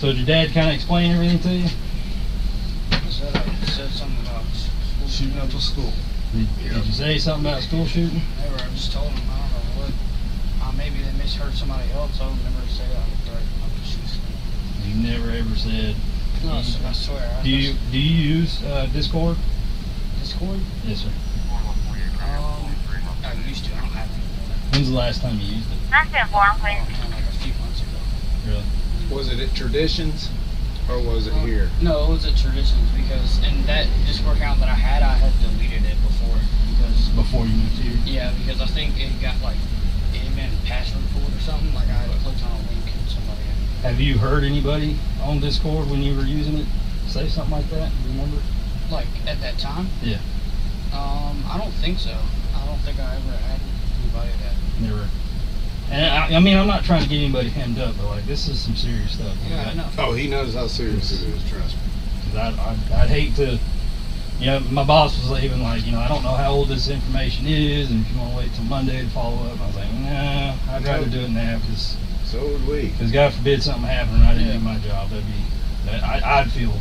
So did your dad kind of explain everything to you? He said something about shooting up a school. Did you say something about school shooting? Never. I just told him, I don't know what. Maybe they misheard somebody else. I don't never say that on the threat. You never ever said. No, I swear. Do you use Discord? Discord? Yes, sir. I used to. I don't have it. When's the last time you used it? Like a few months ago. Really? Was it at Traditions or was it here? No, it was at Traditions because in that Discord account that I had deleted it before you moved here. Yeah, because I think it got it had been password pulled or something. Like I had clicked on a link and somebody had. Have you heard anybody on Discord when you were using it say something like that? Do you remember? Like at that time? Yeah. I don't think so. I don't think I ever had anybody that. Never. And I mean, I'm not trying to get anybody hemmed up, but like this is some serious stuff. Yeah, I know. Oh, he knows how serious it is. Trust me. Because I'd hate to. You know, my boss was even like, I don't know how old this information is, and if you want to wait till Monday to follow up. And I was like, nah, I'd rather do it now because. So would we. Because God forbid something happened and I didn't do my job, I'd feel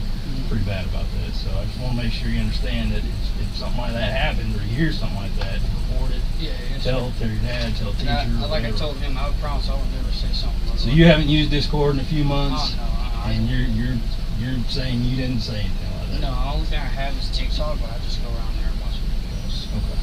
pretty bad about that. So I just want to make sure you understand that if something like that happens or you hear something like that, report it. Yeah. Tell your dad, tell teacher. Like I told him, I would promise I would never say something like So you haven't used Discord in a few months, Oh, no, and you're saying you didn't say anything like that. No, the only thing I have is TikTok, but I just go around there and watch videos. Okay.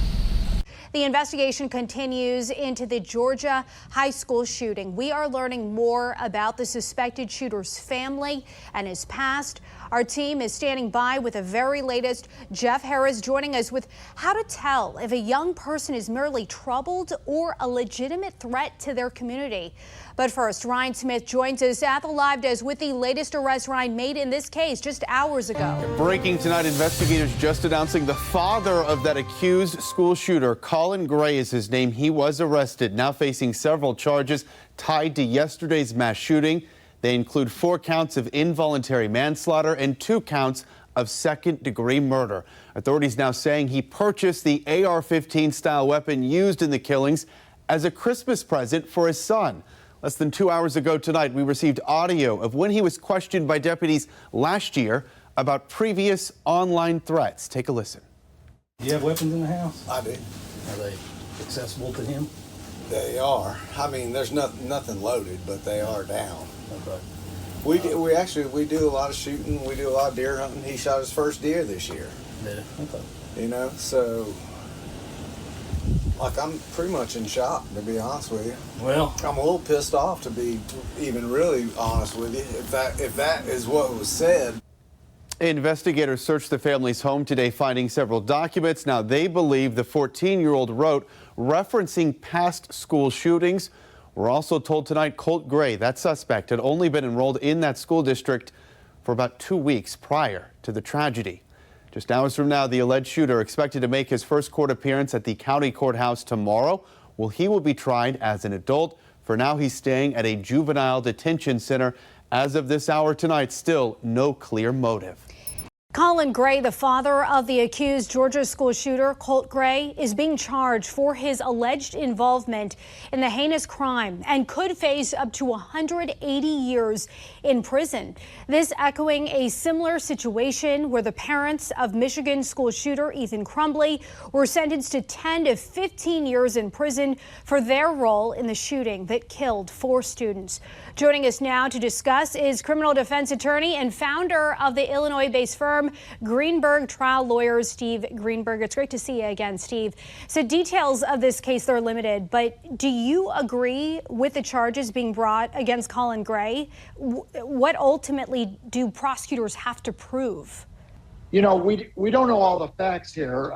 The investigation continues into the Georgia high school shooting. We are learning more about the suspected shooter's family and his past. Our team is standing by with the very latest. Jeff Harris joining us with how to tell if a young person is merely troubled or a legitimate threat to their community. But first, Ryan Smith joins us at the live desk with the latest arrest, Ryan, made in this case just hours ago. Breaking tonight, investigators just announcing the father of that accused school shooter, Colt Gray is his name. He was arrested, now facing several charges tied to yesterday's mass shooting. They include 4 counts of involuntary manslaughter and 2 counts of second-degree murder. Authorities now saying he purchased the AR-15 style weapon used in the killings as a Christmas present for his son. Less than 2 hours ago tonight, we received audio of when he was questioned by deputies last year about previous online threats. Take a listen. Do you have weapons in the house? I do. Are they accessible to him? They are. I mean, there's nothing loaded, but they are down. Okay. We do a lot of shooting. We do a lot of deer hunting. He shot his first deer this year. Yeah. Okay. So like I'm pretty much in shock, to be honest with you. Well, I'm a little pissed off, to be even really honest with you, if that is what was said. Investigators searched the family's home today, finding several documents. Now they believe the 14-year-old wrote referencing past school shootings. We're also told tonight Colt Gray, that suspect, had only been enrolled in that school district for about 2 weeks prior to the tragedy. Just hours from now, the alleged shooter expected to make his first court appearance at the county courthouse tomorrow. Well, he will be tried as an adult. For now, he's staying at a juvenile detention center. As of this hour tonight, still no clear motive. Colt Gray, the father of the accused Georgia school shooter, Colt Gray, is being charged for his alleged involvement in the heinous crime and could face up to 180 years in prison. This echoing a similar situation where the parents of Michigan school shooter Ethan Crumbley were sentenced to 10 to 15 years in prison for their role in the shooting that killed 4 students. Joining us now to discuss is criminal defense attorney and founder of the Illinois-based firm Greenberg Trial Lawyers, Steve Greenberg. It's great to see you again, Steve. So details of this case, they're limited, but do you agree with the charges being brought against Colt Gray? What ultimately do prosecutors have to prove? You know, we don't know all the facts here.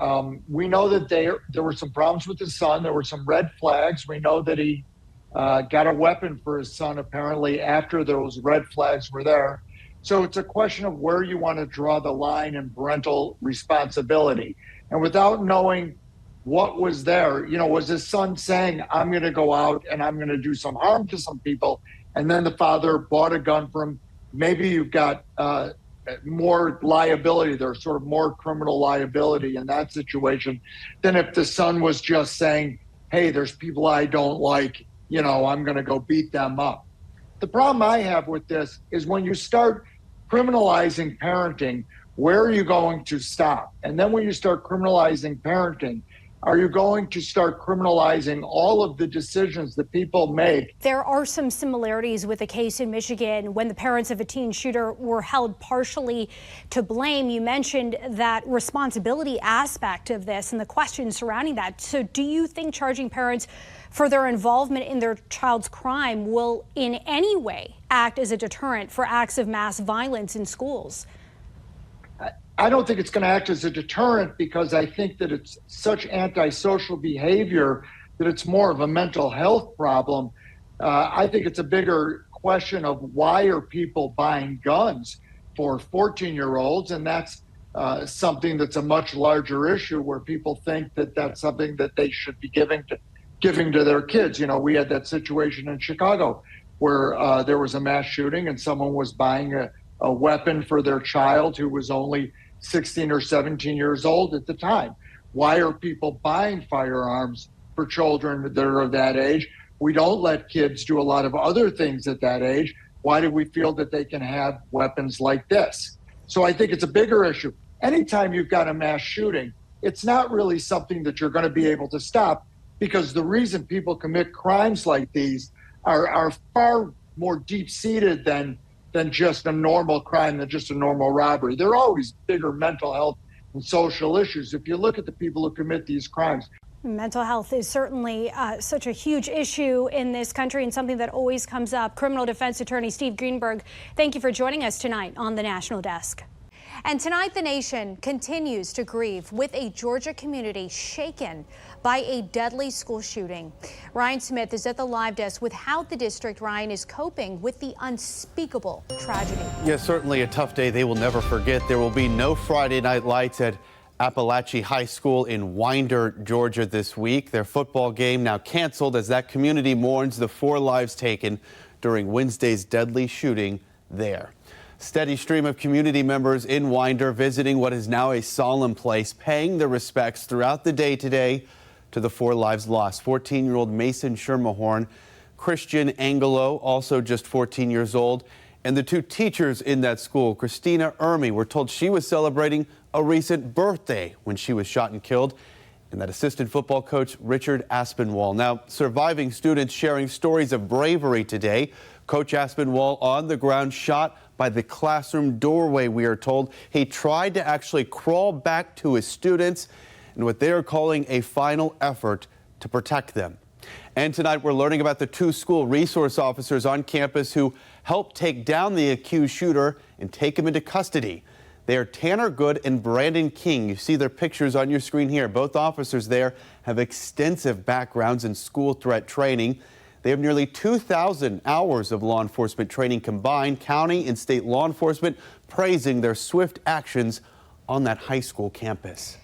We know that there were some problems with his son. There were some red flags. We know that he got a weapon for his son apparently after those red flags were there. So it's a question of where you want to draw the line in parental responsibility. And without knowing what was there, you know, was his son saying, I'm going to go out and I'm going to do some harm to some people, and then the father bought a gun for him? Maybe you've got more liability there, sort of more criminal liability in that situation than if the son was just saying, hey, there's people I don't like, you know, I'm going to go beat them up. The problem I have with this is when you start criminalizing parenting, where are you going to stop? And then when you start criminalizing parenting, are you going to start criminalizing all of the decisions that people make? There are some similarities with a case in Michigan when the parents of a teen shooter were held partially to blame. You mentioned that responsibility aspect of this and the questions surrounding that. So do you think charging parents for their involvement in their child's crime will in any way act as a deterrent for acts of mass violence in schools? I don't think it's going to act as a deterrent because I think that it's such antisocial behavior that it's more of a mental health problem. I think it's a bigger question of why are people buying guns for 14-year-olds, and that's something that's a much larger issue where people think that that's something that they should be giving to their kids. You know, we had that situation in Chicago where there was a mass shooting and someone was buying a weapon for their child who was only 16 or 17 years old at the time. Why are people buying firearms for children that are that age? We don't let kids do a lot of other things at that age. Why do we feel that they can have weapons like this? So I think it's a bigger issue. Anytime you've got a mass shooting, it's not really something that you're going to be able to stop, because the reason people commit crimes like these are far more deep-seated than just a normal crime, than just a normal robbery. There are always bigger mental health and social issues. If you look at the people who commit these crimes. Mental health is certainly such a huge issue in this country and something that always comes up. Criminal defense attorney Steve Greenberg, thank you for joining us tonight on the National Desk. And tonight, the nation continues to grieve with a Georgia community shaken by a deadly school shooting. Ryan Smith is at the live desk with how the district, Ryan, is coping with the unspeakable tragedy. Yes, certainly a tough day they will never forget. There will be no Friday night lights at Appalachia High School in Winder, Georgia this week. Their football game now canceled as that community mourns the 4 lives taken during Wednesday's deadly shooting there. Steady stream of community members in Winder visiting what is now a solemn place, paying their respects throughout the day today to the 4 lives lost. 14-year-old Mason Schermerhorn, Christian Angelo, also just 14 years old, and the 2 teachers in that school, Christina Ermy, were told she was celebrating a recent birthday when she was shot and killed, and that assistant football coach Richard Aspinwall. Now, surviving students sharing stories of bravery today. Coach Aspinwall on the ground, shot by the classroom doorway, we are told. He tried to actually crawl back to his students in what they are calling a final effort to protect them. And tonight we're learning about the 2 school resource officers on campus who helped take down the accused shooter and take him into custody. They are Tanner Good and Brandon King. You see their pictures on your screen here. Both officers there have extensive backgrounds in school threat training. They have nearly 2,000 hours of law enforcement training combined, county and state law enforcement praising their swift actions on that high school campus.